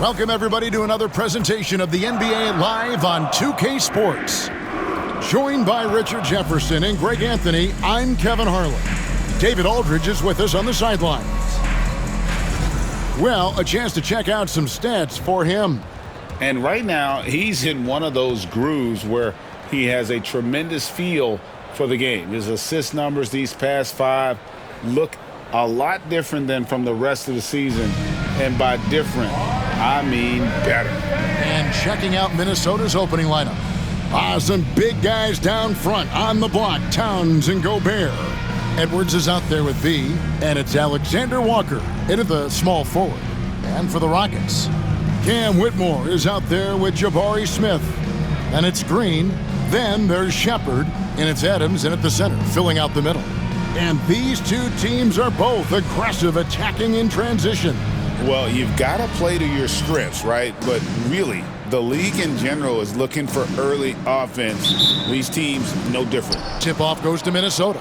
Welcome, everybody, to another presentation of the NBA Live on 2K Sports. Joined by Richard Jefferson and Greg Anthony, I'm Kevin Harlan. David Aldridge is with us on the sidelines. Well, a chance to check out some stats for him. And right now, he's in one of those grooves where he has a tremendous feel for the game. His assist numbers these past 5 look a lot different than from the rest of the season. And by different, I mean better. And checking out Minnesota's opening lineup. Some big guys down front on the block. Towns and Gobert. Edwards is out there with B. And it's Alexander Walker into the small forward. And for the Rockets, Cam Whitmore is out there with Jabari Smith. And it's Green. Then there's Shepard. And it's Adams in at the center, filling out the middle. And these two teams are both aggressive, attacking in transition. Well, you've got to play to your strengths, right? But really, the league in general is looking for early offense. These teams, no different. Tip-off goes to Minnesota.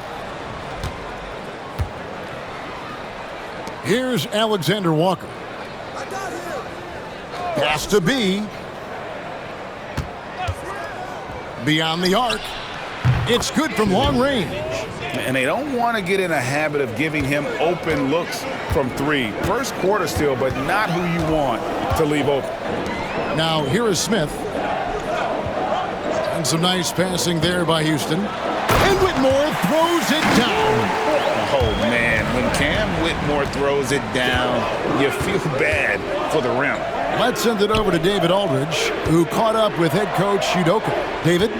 Here's Alexander Walker. Pass to B. Beyond the arc. It's good from long range. And they don't want to get in a habit of giving him open looks from 3. First quarter still, but not who you want to leave open. Now here is Smith. And some nice passing there by Houston. And Whitmore throws it down. Oh, man, when Cam Whitmore throws it down, you feel bad for the rim. Let's send it over to David Aldridge, who caught up with head coach Udoka. David?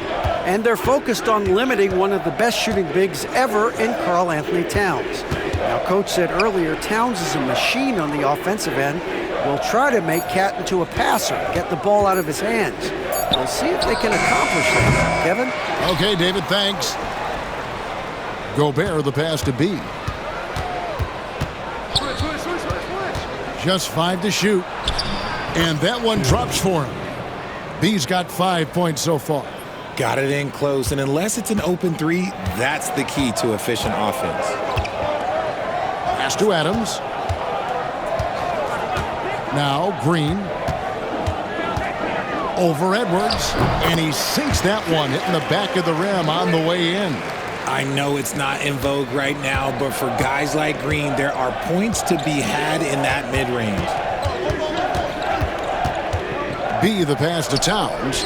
And they're focused on limiting one of the best shooting bigs ever in Karl Anthony Towns. Now, Coach said earlier, Towns is a machine on the offensive end. We'll try to make Cat into a passer, get the ball out of his hands. We'll see if they can accomplish that. Kevin? Okay, David, thanks. Gobert, the pass to B. Just 5 to shoot. And that one drops for him. B's got 5 points so far. Got it in close, and unless it's an open 3, that's the key to efficient offense. Pass to Adams. Now Green. Over Edwards. And he sinks that one, hitting the back of the rim on the way in. I know it's not in vogue right now, but for guys like Green, there are points to be had in that mid-range. B, the pass to Towns.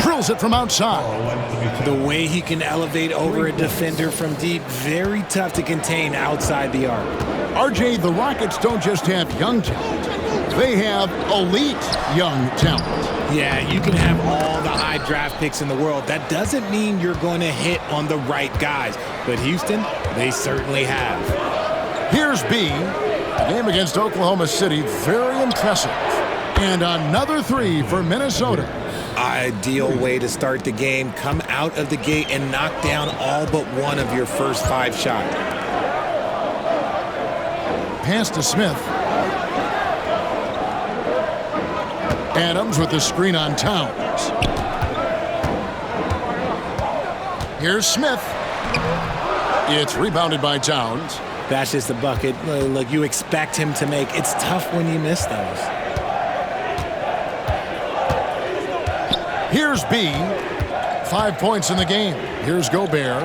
Drills it from outside. The way he can elevate over a defender from deep, very tough to contain outside the arc. RJ, the Rockets don't just have young talent. They have elite young talent. Yeah, you can have all the high draft picks in the world. That doesn't mean you're going to hit on the right guys. But Houston, they certainly have. Here's B. The game against Oklahoma City, very impressive. And another 3 for Minnesota. Ideal way to start the game. Come out of the gate and knock down all but one of your first 5 shots. Pass to Smith. Adams with the screen on Towns. Here's Smith. It's rebounded by Towns. That's just a bucket. Look, you expect him to make. It's tough when you miss those. Here's B. 5 points in the game. Here's Gobert.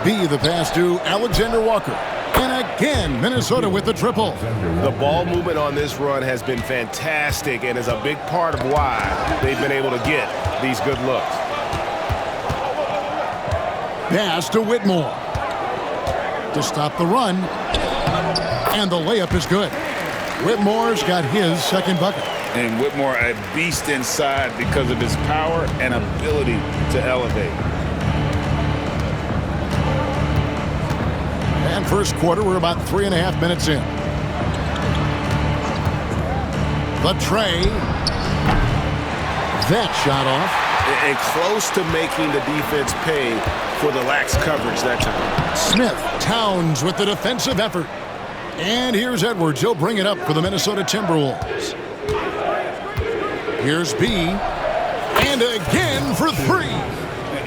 B, the pass to Alexander Walker. And again, Minnesota with the triple. The ball movement on this run has been fantastic and is a big part of why they've been able to get these good looks. Pass to Whitmore. To stop the run. And the layup is good. Whitmore's got his second bucket. And Whitmore, a beast inside because of his power and ability to elevate. And first quarter, we're about 3.5 minutes in. The tray. That shot off. And close to making the defense pay for the lax coverage that time. Smith, Towns with the defensive effort. And here's Edwards. He'll bring it up for the Minnesota Timberwolves. Here's B. And again for 3.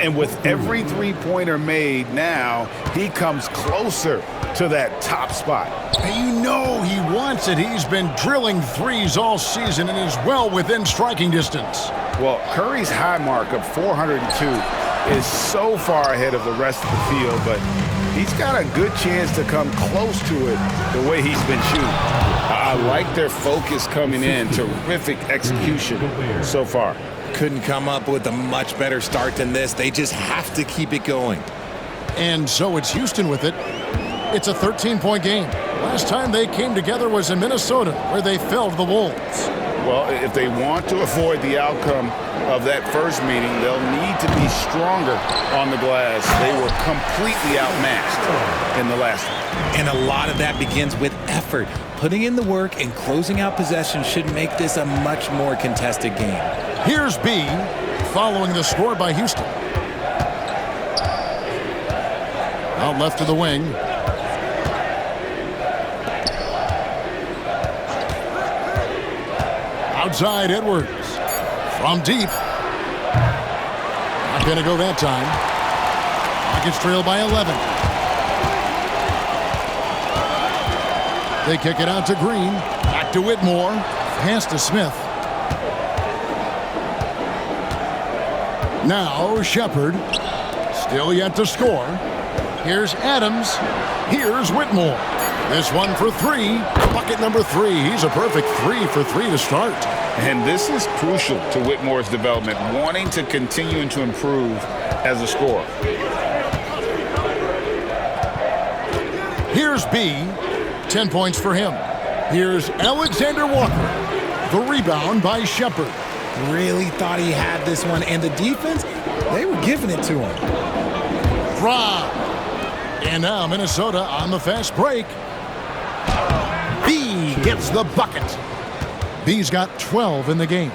And with every three-pointer made now, he comes closer to that top spot. You know he wants it. He's been drilling threes all season and is well within striking distance. Well, Curry's high mark of 402 is so far ahead of the rest of the field, but he's got a good chance to come close to it the way he's been shooting. I like their focus coming in. Terrific execution so far. Couldn't come up with a much better start than this. They just have to keep it going. And so it's Houston with it. It's a 13-point game. Last time they came together was in Minnesota, where they felled the Wolves. Well, if they want to avoid the outcome of that first meeting, they'll need to be stronger on the glass. They were completely outmatched in the last one. And a lot of that begins with effort. Putting in the work and closing out possession should make this a much more contested game. Here's B, following the score by Houston. Out left to the wing. Outside Edwards. From deep. Not going to go that time. Rockets trail by 11. They kick it out to Green. Back to Whitmore. Pass to Smith. Now Shepard. Still yet to score. Here's Adams. Here's Whitmore. This one for three. Bucket number 3. He's a perfect 3 for 3 to start. And this is crucial to Whitmore's development, wanting to continue to improve as a scorer. Here's B. 10 points for him. Here's Alexander Walker. The rebound by Shepard. Really thought he had this one, and the defense, they were giving it to him. Rob. And now Minnesota on the fast break. B gets the bucket. B's got 12 in the game.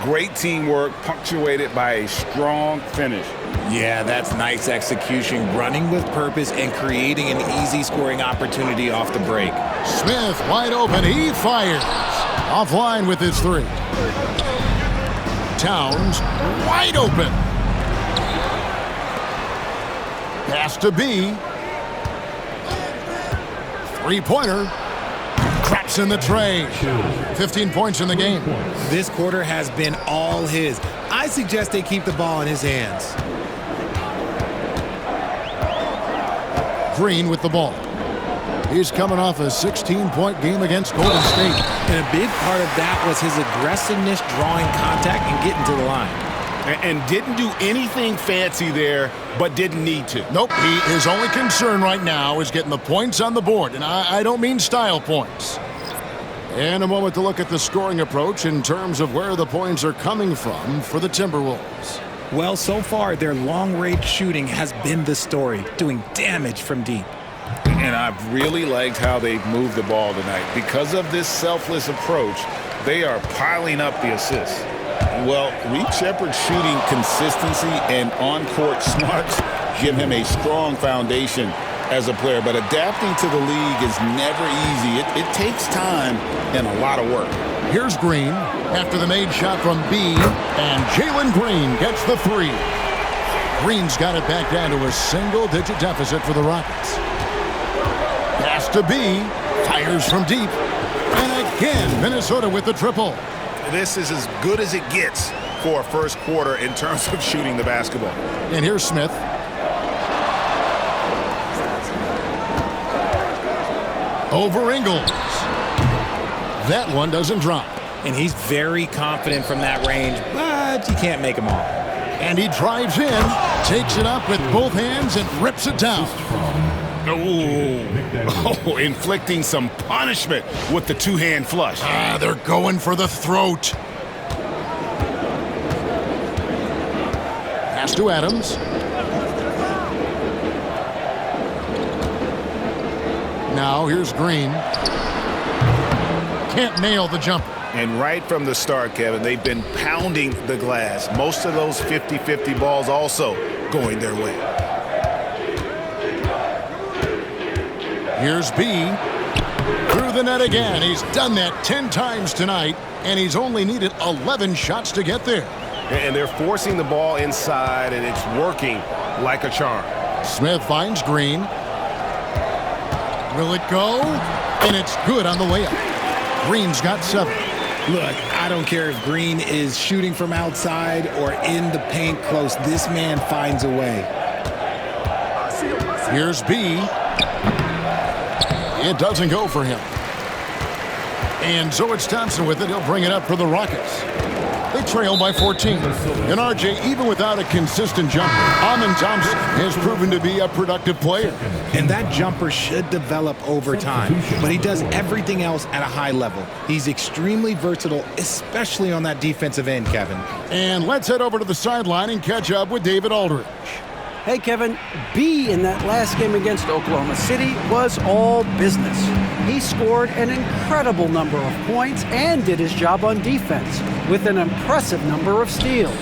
Great teamwork, punctuated by a strong finish. Yeah, that's nice execution, running with purpose and creating an easy scoring opportunity off the break. Smith wide open. He fires. Offline with his 3. Towns wide open. Pass to B. 3-pointer. Traps in the tray. 15 points in the game. This quarter has been all his. I suggest they keep the ball in his hands. Green with the ball. He's coming off a 16-point game against Golden State. And a big part of that was his aggressiveness, drawing contact and getting to the line. And didn't do anything fancy there, but didn't need to. Nope. His only concern right now is getting the points on the board. And I don't mean style points. And a moment to look at the scoring approach in terms of where the points are coming from for the Timberwolves. Well, so far, their long-range shooting has been the story, doing damage from deep. And I've really liked how they've moved the ball tonight. Because of this selfless approach, they are piling up the assists. Well, Reed Shepard's shooting consistency and on-court smarts give him a strong foundation as a player. But adapting to the league is never easy. It takes time and a lot of work. Here's Green after the made shot from B, and Jalen Green gets the 3. Green's got it back down to a single-digit deficit for the Rockets. Pass to B, fires from deep, and again Minnesota with the triple. This is as good as it gets for a first quarter in terms of shooting the basketball. And here's Smith. Over Ingles. That one doesn't drop. And he's very confident from that range, but you can't make him all. And he drives in, takes it up with both hands, and rips it down. Oh, inflicting some punishment with the two-hand flush. They're going for the throat. Pass to Adams. Now here's Green. Can't nail the jumper. And right from the start, Kevin, they've been pounding the glass. Most of those 50-50 balls also going their way. Here's B. Through the net again. He's done that 10 times tonight, and he's only needed 11 shots to get there. And they're forcing the ball inside, and it's working like a charm. Smith finds Green. Will it go? And it's good on the layup. Green's got 7. Look, I don't care if Green is shooting from outside or in the paint close. This man finds a way. Here's B. It doesn't go for him. And so it's Thompson with it. He'll bring it up for the Rockets. They trail by 14. And RJ, even without a consistent jumper, Amen Thompson has proven to be a productive player. And that jumper should develop over time. But he does everything else at a high level. He's extremely versatile, especially on that defensive end, Kevin. And let's head over to the sideline and catch up with David Aldridge. Hey, Kevin, B in that last game against Oklahoma City was all business. He scored an incredible number of points and did his job on defense with an impressive number of steals.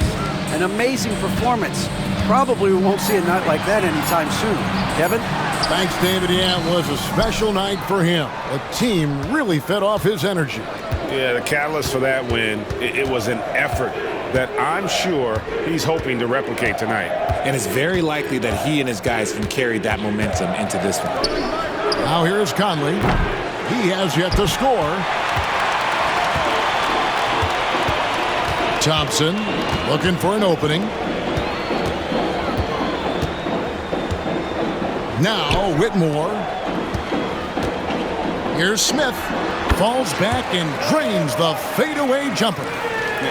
An amazing performance. Probably we won't see a night like that anytime soon. Kevin? Thanks, David. Yeah, it was a special night for him. The team really fed off his energy. Yeah, the catalyst for that win, it was an effort that I'm sure he's hoping to replicate tonight. And it's very likely that he and his guys can carry that momentum into this one. Now here's Conley. He has yet to score. Thompson looking for an opening. Now Whitmore. Here's Smith. Falls back and drains the fadeaway jumper.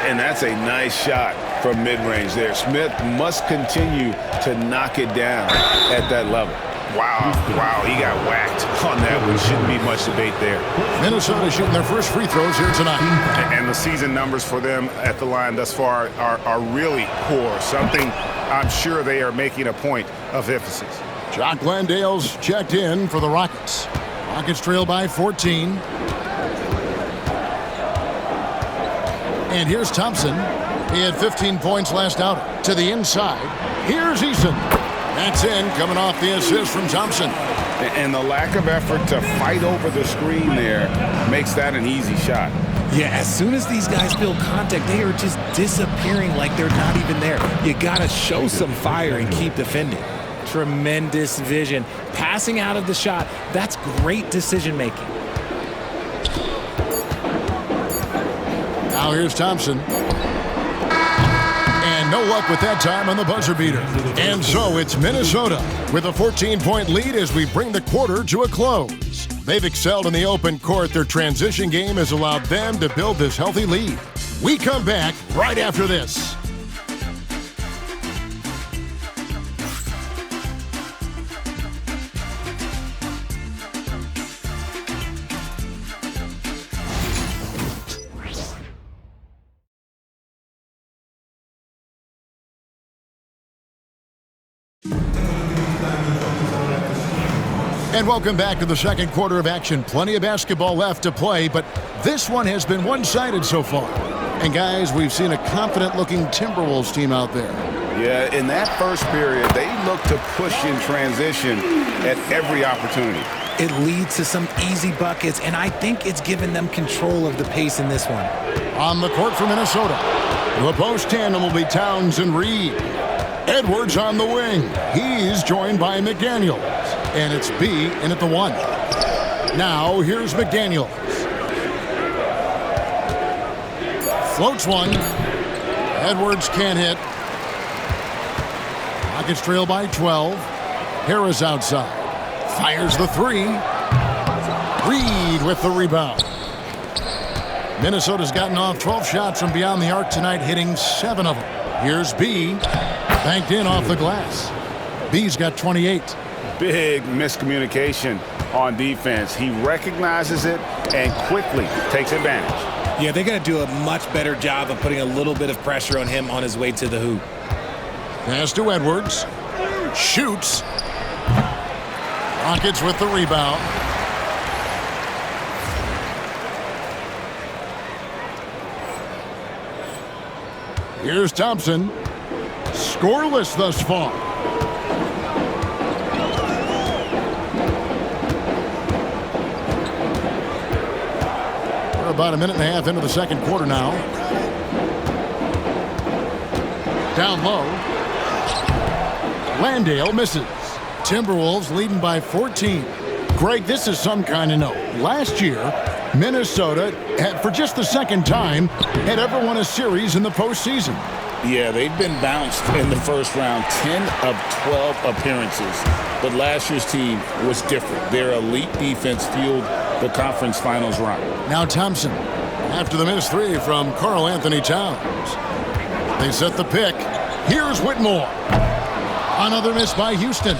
And that's a nice shot from mid-range there. Smith must continue to knock it down at that level. Wow, he got whacked on that one. Shouldn't be much debate there. Minnesota shooting their first free throws here tonight. And the season numbers for them at the line thus far are really poor. Something I'm sure they are making a point of emphasis. Jock Landale's checked in for the Rockets. Rockets trail by 14. And here's Thompson. He had 15 points last outing. To the inside. Here's Eason. That's in, coming off the assist from Thompson. And the lack of effort to fight over the screen there makes that an easy shot. Yeah, as soon as these guys feel contact, they are just disappearing like they're not even there. You got to show some fire and keep defending. Tremendous vision. Passing out of the shot, that's great decision making. Now here's Thompson. And no luck with that time on the buzzer beater. And so it's Minnesota with a 14-point lead as we bring the quarter to a close. They've excelled in the open court. Their transition game has allowed them to build this healthy lead. We come back right after this. And welcome back to the second quarter of action. Plenty of basketball left to play, but this one has been one-sided so far. And guys, we've seen a confident-looking Timberwolves team out there. Yeah, in that first period, they look to push in transition at every opportunity. It leads to some easy buckets, and I think it's given them control of the pace in this one. On the court for Minnesota, the post tandem will be Towns and Reed. Edwards on the wing. He's joined by McDaniels. And it's B in at the 1. Now here's McDaniels. Floats one. Edwards can't hit. Rockets trail by 12. Harris outside. Fires the 3. Reed with the rebound. Minnesota's gotten off 12 shots from beyond the arc tonight, hitting 7 of them. Here's B. Banked in off the glass. B's got 28. Big miscommunication on defense. He recognizes it and quickly takes advantage. Yeah, they're going to do a much better job of putting a little bit of pressure on him on his way to the hoop. Pass to Edwards. Shoots. Rockets with the rebound. Here's Thompson. Scoreless thus far. We're about a minute and a half into the second quarter now. Down low. Landale misses. Timberwolves leading by 14. Greg, this is some kind of note. Last year, Minnesota had, for just the second time, had ever won a series in the postseason. Yeah, they've been bounced in the first round, 10 of 12 appearances. But last year's team was different. Their elite defense fueled the conference finals run. Now Thompson, after the missed three from Karl Anthony Towns. They set the pick. Here's Whitmore. Another miss by Houston.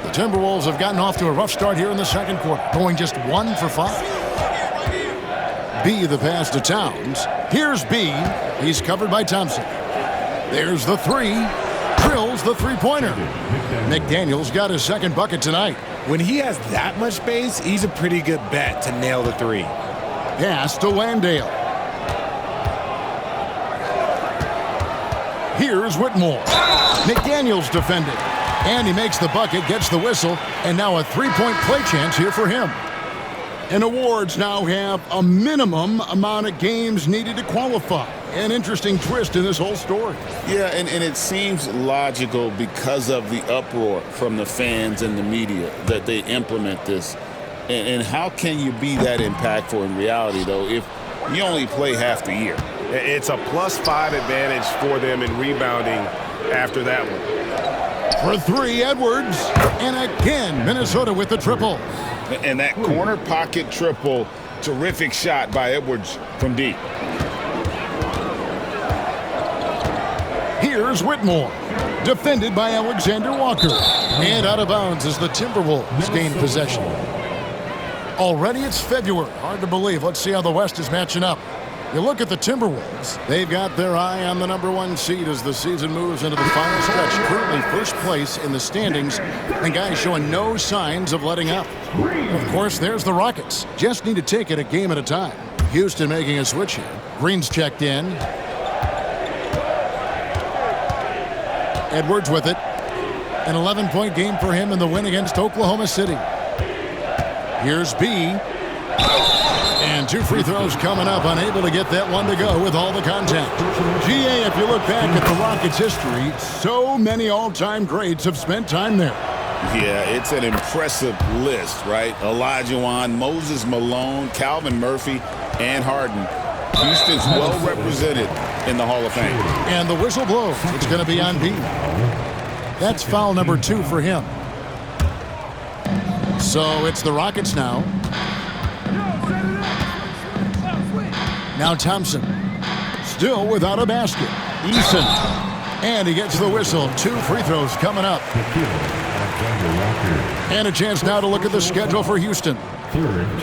The Timberwolves have gotten off to a rough start here in the second quarter, going just 1 for 5. B the pass to Towns. Here's B. He's covered by Thompson. There's the three. Drills the three-pointer. McDaniel's got his second bucket tonight. When he has that much space, he's a pretty good bet to nail the three. Pass to Landale. Here's Whitmore. McDaniel's defended. And he makes the bucket, gets the whistle, and now a three-point play chance here for him. And awards now have a minimum amount of games needed to qualify. An interesting twist in this whole story. Yeah, and it seems logical because of the uproar from the fans and the media that they implement this. And how can you be that impactful in reality, though, if you only play half the year? It's a +5 advantage for them in rebounding after that one. For three, Edwards. And again, Minnesota with the triple. And that corner pocket triple, terrific shot by Edwards from deep. Here's Whitmore, defended by Alexander Walker. And out of bounds as the Timberwolves gain possession. Already it's February. Hard to believe. Let's see how the West is matching up. You look at the Timberwolves. They've got their eye on the #1 seed as the season moves into the final stretch. Currently first place in the standings, and guys showing no signs of letting up. Of course, there's the Rockets. Just need to take it a game at a time. Houston making a switch here. Green's checked in. Edwards with it. An 11-point game for him in the win against Oklahoma City. Here's B. And 2 free throws coming up, unable to get that one to go with all the contact. GA, if you look back at the Rockets' history, so many all-time greats have spent time there. Yeah, it's an impressive list, right? Olajuwon, Moses Malone, Calvin Murphy, and Harden. Houston's well represented in the Hall of Fame. And the whistle blows. It's going to be on B. That's foul number 2 for him. So it's the Rockets now. Now Thompson, still without a basket. Eason, and he gets the whistle. 2 free throws coming up. And a chance now to look at the schedule for Houston.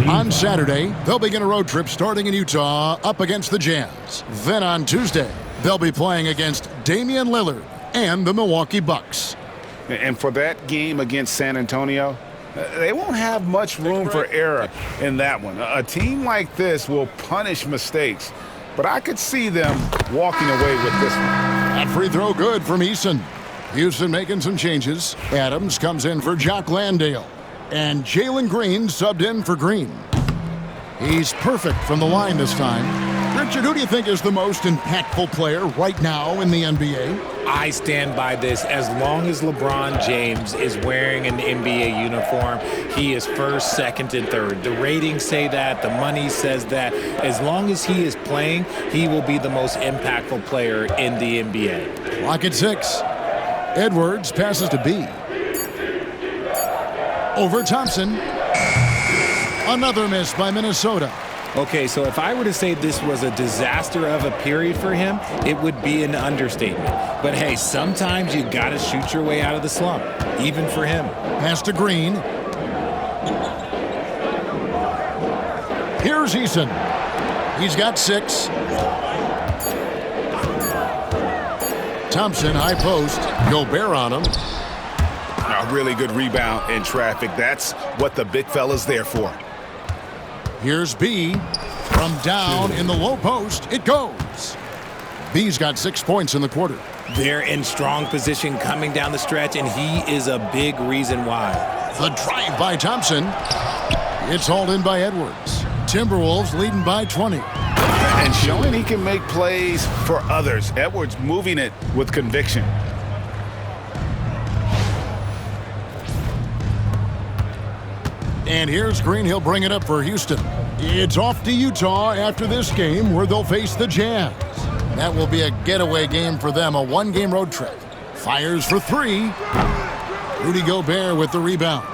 On Saturday, they'll begin a road trip starting in Utah up against the Jazz. Then on Tuesday, they'll be playing against Damian Lillard and the Milwaukee Bucks. And for that game against San Antonio, they won't have much room for error in that one. A team like this will punish mistakes, but I could see them walking away with this one. That free throw good from Eason. Houston making some changes. Adams comes in for Jock Landale. And Jalen Green subbed in for Green. He's perfect from the line this time. Richard, who do you think is the most impactful player right now in the NBA? I stand by this. As long as LeBron James is wearing an NBA uniform, he is first, second, and third. The ratings say that. The money says that. As long as he is playing, he will be the most impactful player in the NBA. Clock at 6. Edwards passes to B. Over Thompson. Another miss by Minnesota. Okay, so if I were to say this was a disaster of a period for him, it would be an understatement. But hey, sometimes you gotta shoot your way out of the slump, even for him. Pass to Green. Here's Eason. He's got 6. Thompson, high post. Gobert on him. A really good rebound in traffic. That's what the big fella's there for. Here's B. From down in the low post, it goes. B's got 6 points in the quarter. They're in strong position coming down the stretch, and he is a big reason why. The drive by Thompson. It's hauled in by Edwards. Timberwolves leading by 20. And showing he can make plays for others. Edwards moving it with conviction. And here's Green. He'll bring it up for Houston. It's off to Utah after this game where they'll face the Jazz. That will be a getaway game for them, a one-game road trip. Fires for three. Rudy Gobert with the rebound.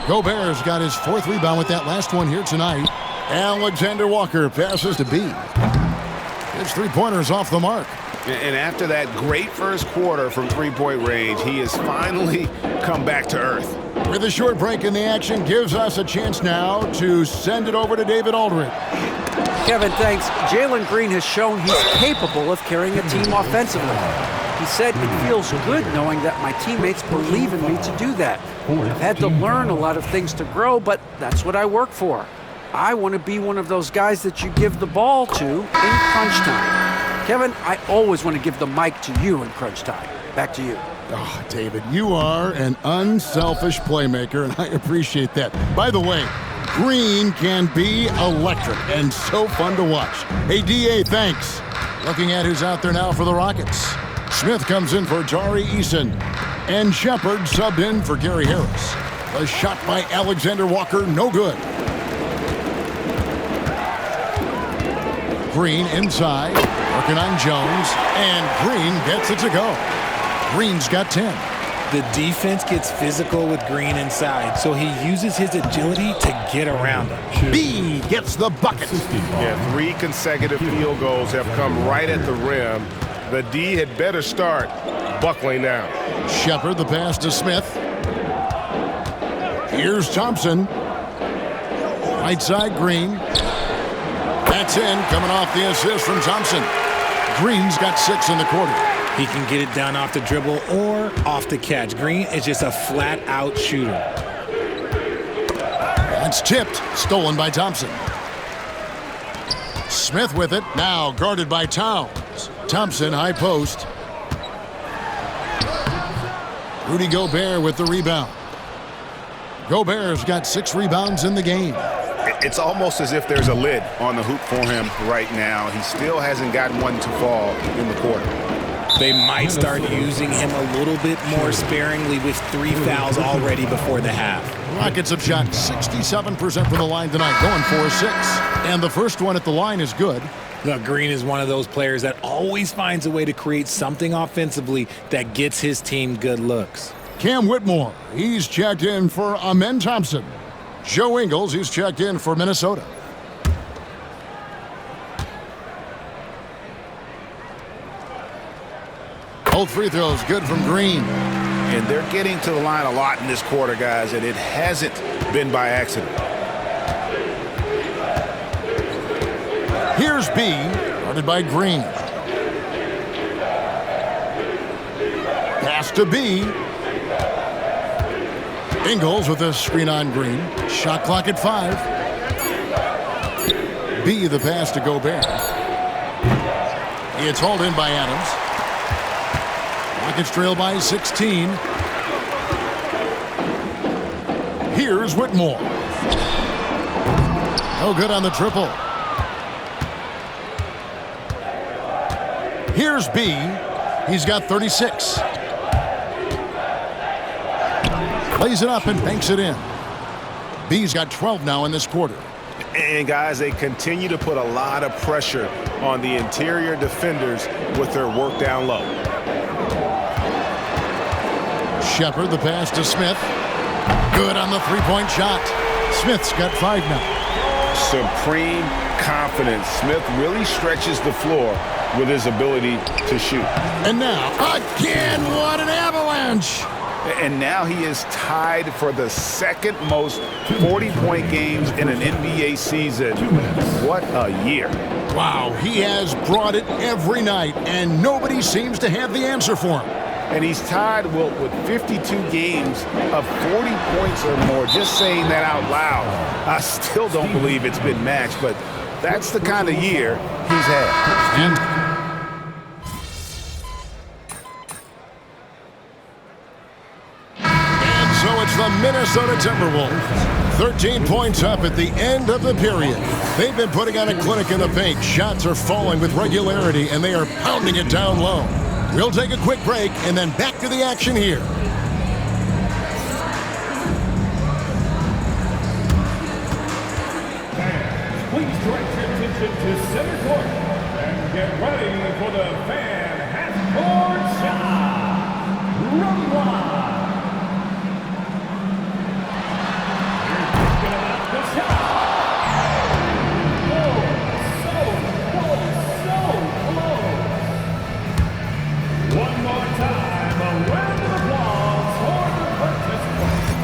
Gobert's got his fourth rebound with that last one here tonight. Alexander Walker passes to B. His three-pointer's off the mark. And after that great first quarter from three-point range, he has finally come back to earth. With a short break in the action, gives us a chance now to send it over to David Aldridge. Kevin, thanks. Jalen Green has shown he's capable of carrying a team offensively. He said it feels good knowing that my teammates believe in me to do that. I've had to learn a lot of things to grow, but that's what I work for. I want to be one of those guys that you give the ball to in crunch time. Kevin, I always want to give the mic to you in crunch time. Back to you. Oh, David, you are an unselfish playmaker, and I appreciate that. By the way, Green can be electric and so fun to watch. Hey, D.A., thanks. Looking at who's out there now for the Rockets. Smith comes in for Tari Eason, and Shepard subbed in for Gary Harris. A shot by Alexander Walker, no good. Green inside, working on Jones, and Green gets it to go. Green's got 10. The defense gets physical with Green inside, so he uses his agility to get around him. B gets the bucket. Yeah, 3 consecutive field goals have come right at the rim. The D had better start buckling down. Shepard, the pass to Smith. Here's Thompson. Right side, Green. That's in, coming off the assist from Thompson. Green's got 6 in the quarter. He can get it done off the dribble or off the catch. Green is just a flat-out shooter. That's tipped, stolen by Thompson. Smith with it, now guarded by Towns. Thompson, high post. Rudy Gobert with the rebound. Gobert's got 6 rebounds in the game. It's almost as if there's a lid on the hoop for him right now. He still hasn't gotten one to fall in the quarter. They might start using him a little bit more sparingly with 3 fouls already before the half. Rockets have shot 67% from the line tonight, going 4-6. And the first one at the line is good. Look, Green is one of those players that always finds a way to create something offensively that gets his team good looks. Cam Whitmore, he's checked in for Amen Thompson. Joe Ingles, he's checked in for Minnesota. Both free throws good from Green. And they're getting to the line a lot in this quarter, guys, and it hasn't been by accident. Here's B, guarded by Green. Pass to B. Ingles with a screen on Green. Shot clock at 5. B, the pass to Gobert. It's hauled in by Adams. Rockets trail by 16. Here's Whitmore. No good on the triple. Here's B. He's got 36. Plays it up and banks it in. B's got 12 now in this quarter. And, guys, they continue to put a lot of pressure on the interior defenders with their work down low. Shepard, the pass to Smith. Good on the three-point shot. Smith's got 5 now. Supreme confidence. Smith really stretches the floor with his ability to shoot. And now, again, what an avalanche! And now he is tied for the second most 40-point games in an NBA season. What a year. Wow, he has brought it every night, and nobody seems to have the answer for him. And he's tied with 52 games of 40 points or more. Just saying that out loud, I still don't believe it's been matched, but that's the kind of year he's had. So it's the Minnesota Timberwolves. 13 points up at the end of the period. They've been putting on a clinic in the paint. Shots are falling with regularity, and they are pounding it down low. We'll take a quick break and then back to the action here. Please direct your attention to center court and get ready for the fan half-court shot. Run line. You're thinking about the shot. Oh, so close. One more time, a round of applause for the participants.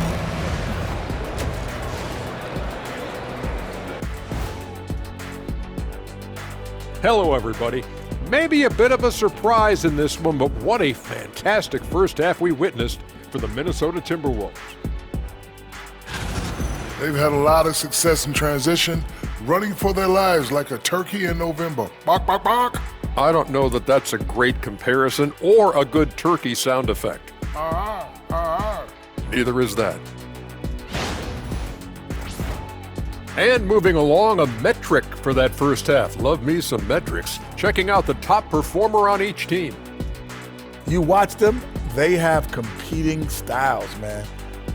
Hello, everybody. Maybe a bit of a surprise in this one, but what a fantastic first half we witnessed for the Minnesota Timberwolves. They've had a lot of success in transition, running for their lives like a turkey in November. Bark, bark, bark. I don't know that that's a great comparison or a good turkey sound effect. Neither is that. And moving along, a metric for that first half. Love me some metrics. Checking out the top performer on each team. You watch them, they have competing styles, man.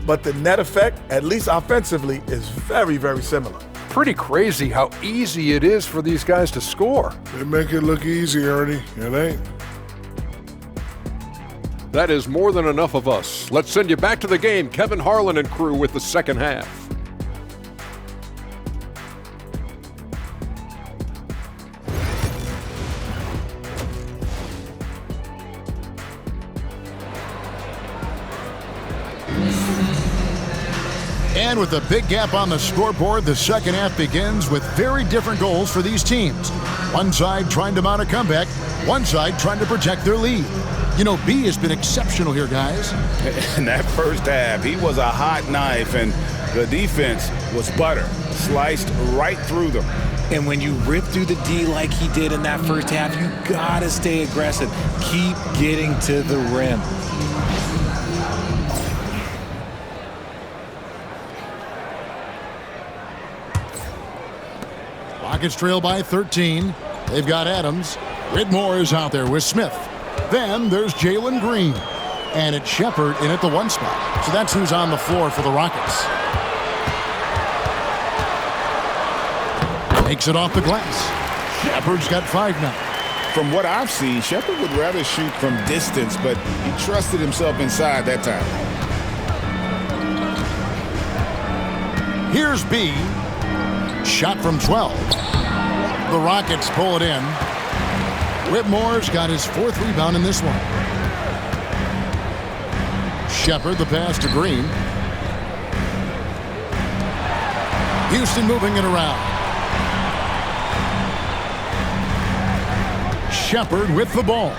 But the net effect, at least offensively, is very, very similar. Pretty crazy how easy it is for these guys to score. They make it look easy, Ernie. It ain't. That is more than enough of us. Let's send you back to the game, Kevin Harlan and crew with the second half. And with a big gap on the scoreboard, the second half begins with very different goals for these teams. One side trying to mount a comeback, one side trying to protect their lead. You know, B has been exceptional here, guys. In that first half, he was a hot knife, and the defense was butter, sliced right through them. And when you rip through the D like he did in that first half, you gotta stay aggressive. Keep getting to the rim. Rockets trail by 13. They've got Adams. Whitmore is out there with Smith. Then there's Jalen Green. And it's Shepard in at the one spot. So that's who's on the floor for the Rockets. Makes it off the glass. Shepard's got 5 now. From what I've seen, Shepard would rather shoot from distance, but he trusted himself inside that time. Here's B. Shot from 12. The Rockets pull it in. Whitmore's got his 4th rebound in this one. Shepard, the pass to Green. Houston moving it around. Shepard with the ball.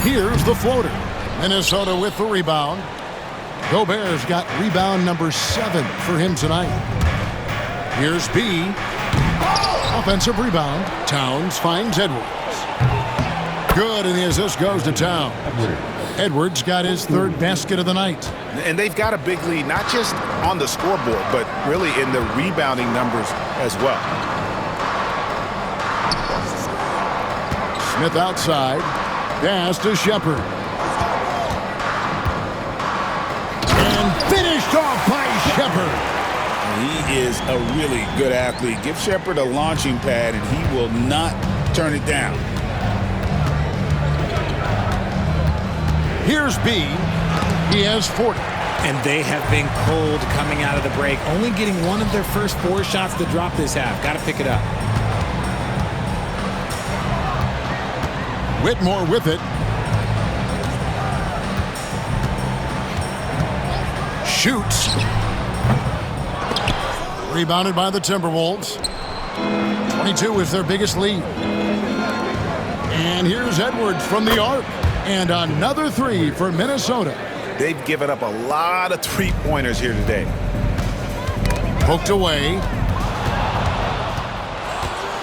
Here's the floater. Minnesota with the rebound. Gobert's got rebound number 7 for him tonight. Here's B. Offensive rebound. Towns finds Edwards. Good, and the assist goes to Towns. Edwards got his 3rd basket of the night. And they've got a big lead, not just on the scoreboard, but really in the rebounding numbers as well. Smith outside. Pass to Shepard. And finished off by Shepard. He is a really good athlete. Give Shepard a launching pad, and he will not turn it down. Here's B. He has 40. And they have been cold coming out of the break, only getting one of their first 4 shots to drop this half. Got to pick it up. Whitmore with it. Shoots. Rebounded by the Timberwolves. 22 is their biggest lead. And here's Edwards from the arc. And another 3 for Minnesota. They've given up a lot of three-pointers here today. Poked away.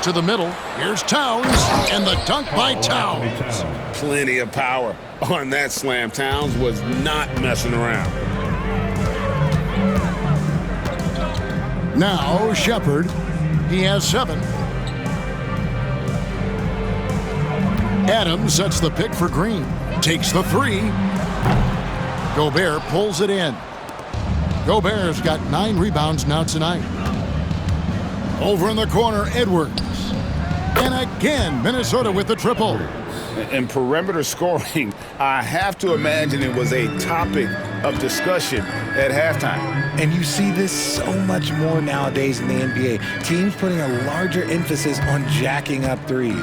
To the middle. Here's Towns. And the dunk by Towns. Plenty of power on that slam. Towns was not messing around. Now Shepard. He has 7. Adams sets the pick for Green. Takes the 3. Gobert pulls it in. Gobert's got 9 rebounds now tonight. Over in the corner, Edwards. And again, Minnesota with the triple. And perimeter scoring, I have to imagine it was a topic of discussion at halftime. And you see this so much more nowadays in the NBA. Teams putting a larger emphasis on jacking up threes.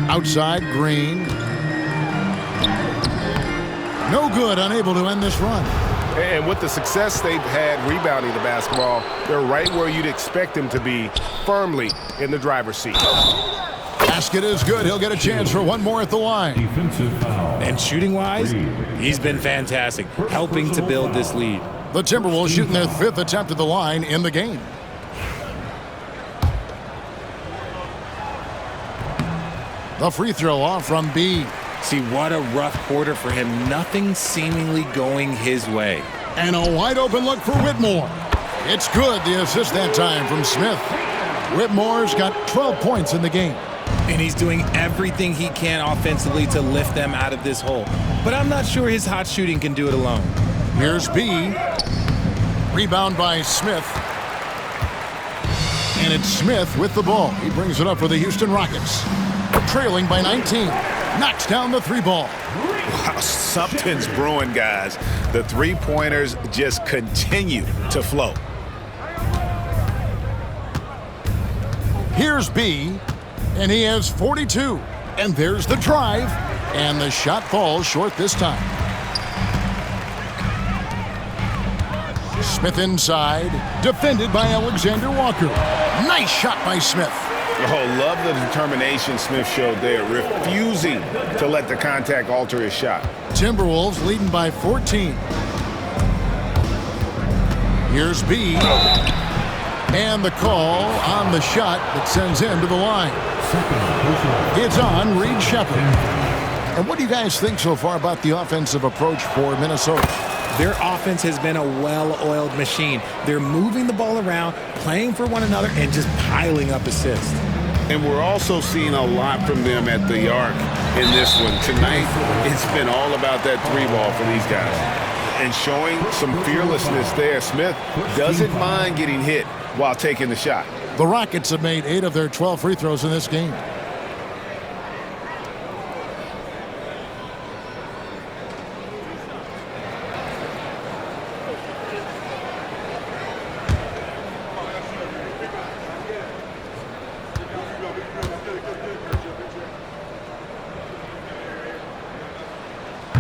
Outside, Green. No good, unable to end this run. And with the success they've had rebounding the basketball, they're right where you'd expect them to be, firmly in the driver's seat. Basket is good. He'll get a chance for one more at the line. Defensive foul. And shooting-wise, he's been fantastic, helping to build this lead. The Timberwolves shooting their 5th attempt at the line in the game. The free throw off from B. See, what a rough quarter for him. Nothing seemingly going his way. And a wide open look for Whitmore. It's good, the assist that time from Smith. Whitmore's got 12 points in the game. And he's doing everything he can offensively to lift them out of this hole. But I'm not sure his hot shooting can do it alone. Here's B. Rebound by Smith. And it's Smith with the ball. He brings it up for the Houston Rockets. Trailing by 19. Knocks down the 3-ball. Wow, something's brewing, guys. The three-pointers just continue to flow. Here's B, and he has 42. And there's the drive, and the shot falls short this time. Smith inside, defended by Alexander Walker. Nice shot by Smith. Oh, love the determination Smith showed there, refusing to let the contact alter his shot. Timberwolves leading by 14. Here's B. And the call on the shot that sends him to the line. It's on Reed Shepherd. And what do you guys think so far about the offensive approach for Minnesota? Their offense has been a well-oiled machine. They're moving the ball around, playing for one another, and just piling up assists. And we're also seeing a lot from them at the arc in this one. Tonight, it's been all about that 3-ball for these guys. And showing some fearlessness there. Smith doesn't mind getting hit while taking the shot. The Rockets have made 8 of their 12 free throws in this game.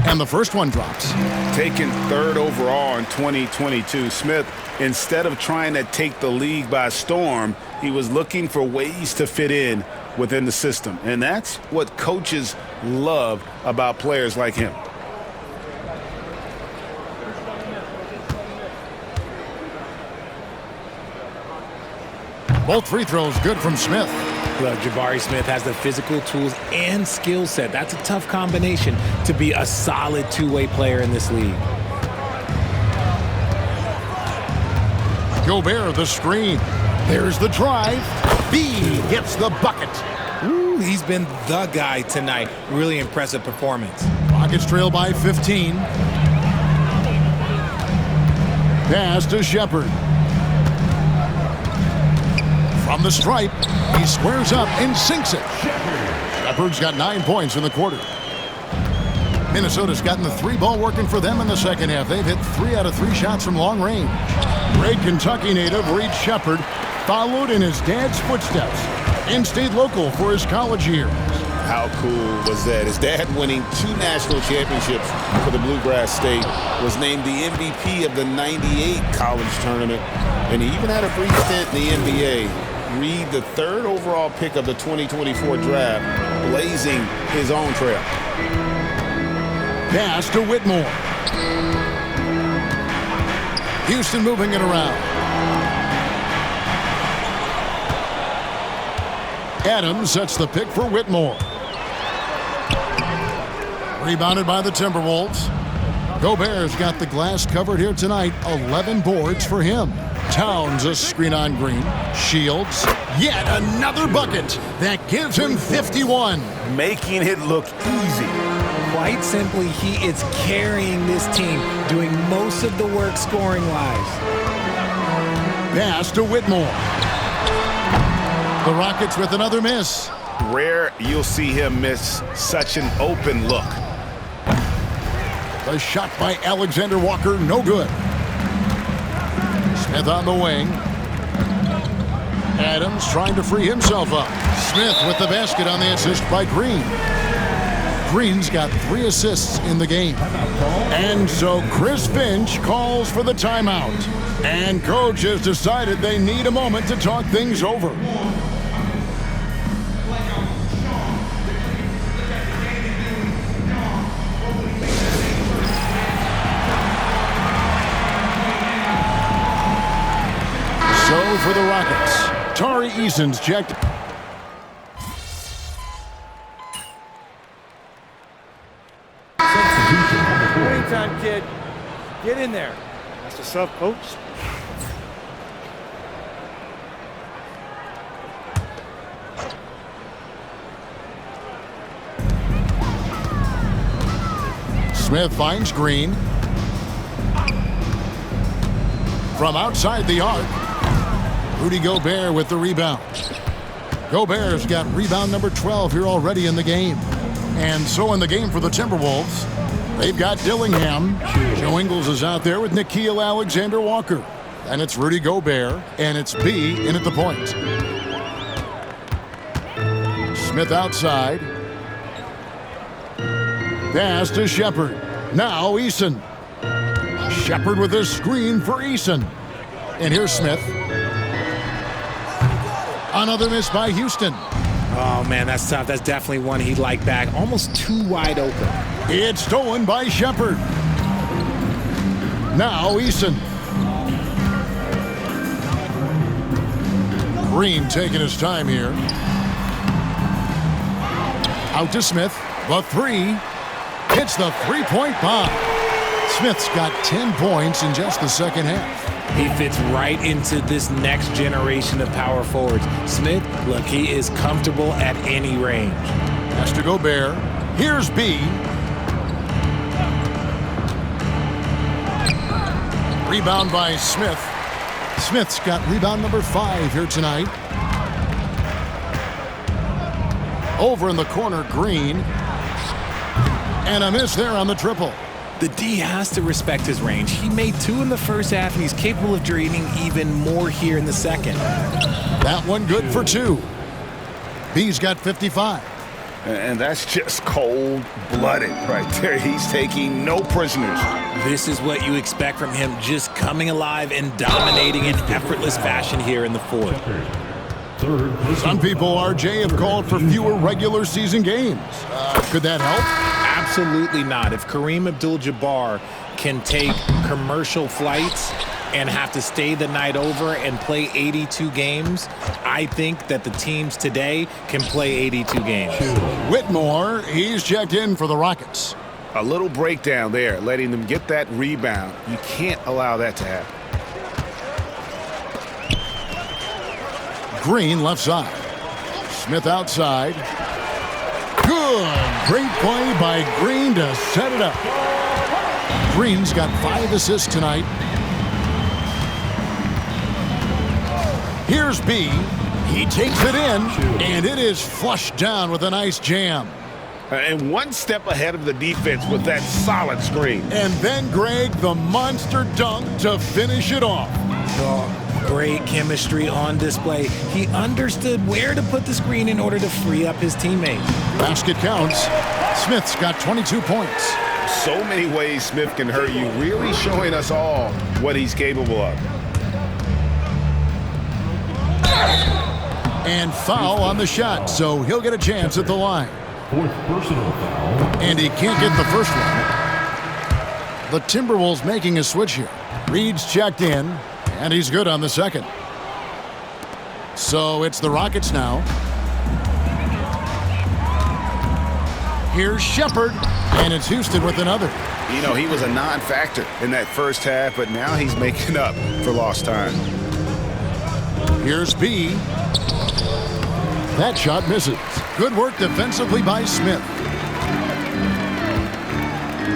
And the first one drops. Taken 3rd overall in 2022, Smith, instead of trying to take the league by storm, he was looking for ways to fit in within the system. And that's what coaches love about players like him. Both free throws good from Smith. Look, Jabari Smith has the physical tools and skill set. That's a tough combination to be a solid two-way player in this league. Gobert, the screen. There's the drive. B gets the bucket. Ooh, he's been the guy tonight. Really impressive performance. Rockets trail by 15. Pass to Shepherd. From the stripe, he squares up and sinks it. Shepherd's got 9 points in the quarter. Minnesota's gotten the 3-ball working for them in the second half. They've hit 3 out of 3 shots from long range. Great Kentucky native Reed Shepherd followed in his dad's footsteps and stayed local for his college years. How cool was that? His dad winning 2 national championships for the Bluegrass State, was named the MVP of the '98 college tournament, and he even had a brief stint in the NBA. Reed, the 3rd overall pick of the 2024 draft, blazing his own trail. Pass to Whitmore. Houston moving it around. Adams sets the pick for Whitmore. Rebounded by the Timberwolves. Gobert's got the glass covered here tonight. 11 boards for him. Towns a screen on Green. Shields. Yet another bucket. That gives him 51. Making it look easy. Quite simply, he is carrying this team, doing most of the work scoring-wise. Pass to Whitmore. The Rockets with another miss. Rare you'll see him miss such an open look. The shot by Alexander Walker, no good. Smith on the wing. Adams trying to free himself up. Smith with the basket on the assist by Green. Green's got 3 assists in the game. And so Chris Finch calls for the timeout. And coach has decided they need a moment to talk things over. So for the Rockets, Tari Eason's checked. Game time, kid. Get in there. That's what's up, coach. Smith finds Green. From outside the arc, Rudy Gobert with the rebound. Gobert's got rebound number 12 here already in the game. And so in the game for the Timberwolves, they've got Dillingham. Joe Ingles is out there with Nickeil Alexander-Walker. And it's Rudy Gobert, and it's B in at the point. Smith outside. Pass to Shepard. Now Eason. Shepard with his screen for Eason. And here's Smith. Another miss by Houston. Oh, man, that's tough. That's definitely one he'd like back. Almost too wide open. It's stolen by Shepard. Now Eason. Green taking his time here. Out to Smith. The 3. Hits the three-point bomb. Smith's got 10 points in just the second half. He fits right into this next generation of power forwards. Smith, look, he is comfortable at any range. Has to Gobert. Here's B. Rebound by Smith. Smith's got rebound number 5 here tonight. Over in the corner, Green. And a miss there on the triple. The D has to respect his range. He made 2 in the first half, and he's capable of draining even more here in the second. That one good for 2. B's got 55. And that's just cold-blooded right there. He's taking no prisoners. This is what you expect from him, just coming alive and dominating in effortless fashion here in the fourth. Some people, RJ, have called for fewer regular season games. Could that help? Absolutely not. If Kareem Abdul-Jabbar can take commercial flights and have to stay the night over and play 82 games, I think that the teams today can play 82 games. Whitmore, he's checked in for the Rockets. A little breakdown there, letting them get that rebound. You can't allow that to happen. Green left side. Smith outside. Good. Great play by Green to set it up. Green's got 5 assists tonight. Here's B. He takes it in, and it is flushed down with a nice jam. And one step ahead of the defense with that solid screen. And then, Greg, the monster dunk to finish it off. Oh, great chemistry on display. He understood where to put the screen in order to free up his teammate. Basket counts. Smith's got 22 points. So many ways Smith can hurt you, really showing us all what he's capable of. And foul on the shot, so he'll get a chance at the line. 4th personal foul. And he can't get the first one. The Timberwolves making a switch here. Reed's checked in, and he's good on the second. So it's the Rockets now. Here's Shepard, and it's Houston with another. You know, he was a non-factor in that first half, but now he's making up for lost time. Here's B. That shot misses. Good work defensively by Smith.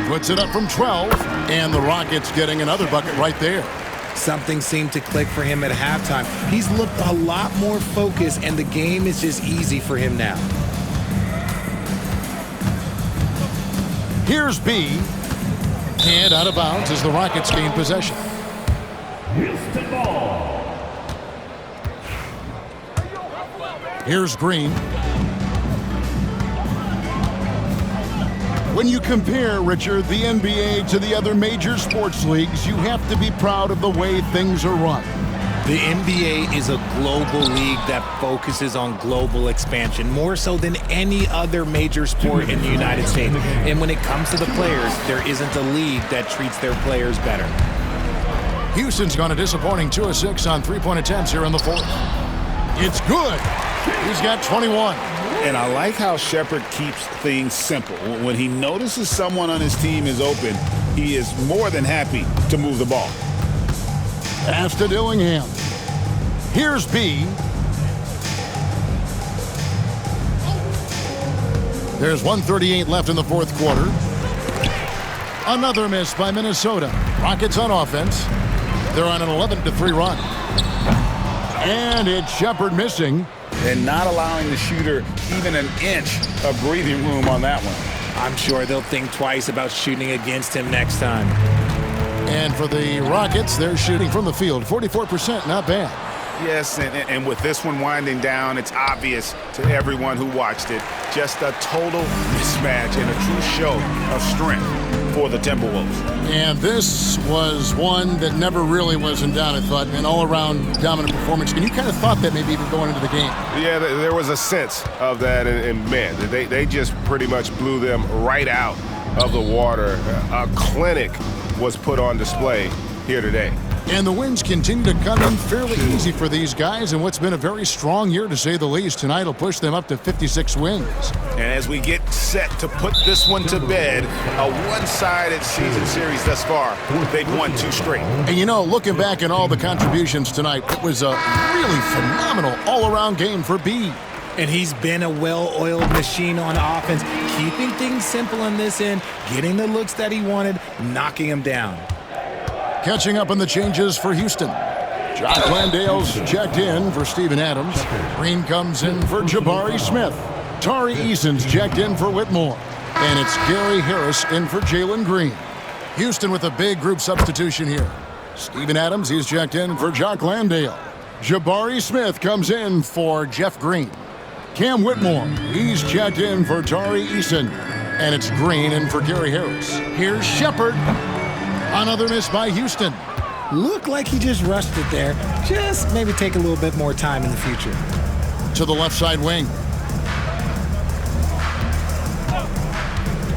Puts it up from 12, and the Rockets getting another bucket right there. Something seemed to click for him at halftime. He's looked a lot more focused, and the game is just easy for him now. Here's B. And out of bounds as the Rockets gain possession. Houston ball. Here's Green. When you compare, Richard, the NBA to the other major sports leagues, you have to be proud of the way things are run. The NBA is a global league that focuses on global expansion, more so than any other major sport in the United States. And when it comes to the players, there isn't a league that treats their players better. Houston's gone a disappointing 2 of 6 on three-point attempts here in the fourth. It's good. He's got 21. And I like how Shepherd keeps things simple. When he notices someone on his team is open, he is more than happy to move the ball. Pass to Dillingham. Here's B. There's 1:38 left in the fourth quarter. Another miss by Minnesota. Rockets on offense. They're on an 11-3 run. And it's Shepherd missing. And not allowing the shooter even an inch of breathing room on that one. I'm sure they'll think twice about shooting against him next time. And for the Rockets, they're shooting from the field. 44%, not bad. Yes, and with this one winding down, it's obvious to everyone who watched it. Just a total mismatch and a true show of strength for the Timberwolves. And this was one that never really was in doubt, I thought, an all-around dominant performance. And you kind of thought that maybe even going into the game. Yeah, there was a sense of that, and man, they just pretty much blew them right out of the water. A clinic was put on display here today. And the wins continue to come in fairly easy for these guys, and what's been a very strong year, to say the least. Tonight will push them up to 56 wins. And as we get set to put this one to bed, a one-sided season series thus far, they've won 2 straight. And you know, looking back at all the contributions tonight, it was a really phenomenal all-around game for B. And he's been a well-oiled machine on offense, keeping things simple on this end, getting the looks that he wanted, knocking them down. Catching up on the changes for Houston. Jock Landale's checked in for Steven Adams. Green comes in for Jabari Smith. Tari Eason's checked in for Whitmore. And it's Gary Harris in for Jalen Green. Houston with a big group substitution here. Steven Adams, he's checked in for Jock Landale. Jabari Smith comes in for Jeff Green. Cam Whitmore, he's checked in for Tari Eason. And it's Green in for Gary Harris. Here's Shepherd. Another miss by Houston. Looked like he just rushed it there. Just maybe take a little bit more time in the future. To the left side wing.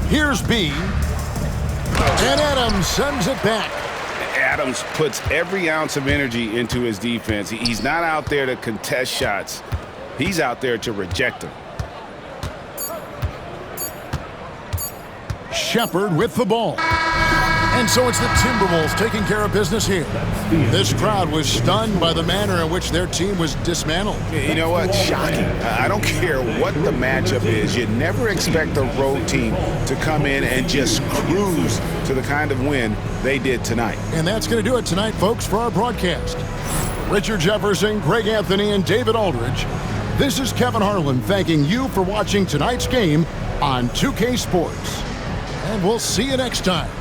Here's B. And Adams sends it back. Adams puts every ounce of energy into his defense. He's not out there to contest shots. He's out there to reject them. Shepherd with the ball. And so it's the Timberwolves taking care of business here. This crowd was stunned by the manner in which their team was dismantled. You know what? Shocking. I don't care what the matchup is. You never expect a road team to come in and just cruise to the kind of win they did tonight. And that's going to do it tonight, folks, for our broadcast. Richard Jefferson, Greg Anthony, and David Aldridge. This is Kevin Harlan thanking you for watching tonight's game on 2K Sports. And we'll see you next time.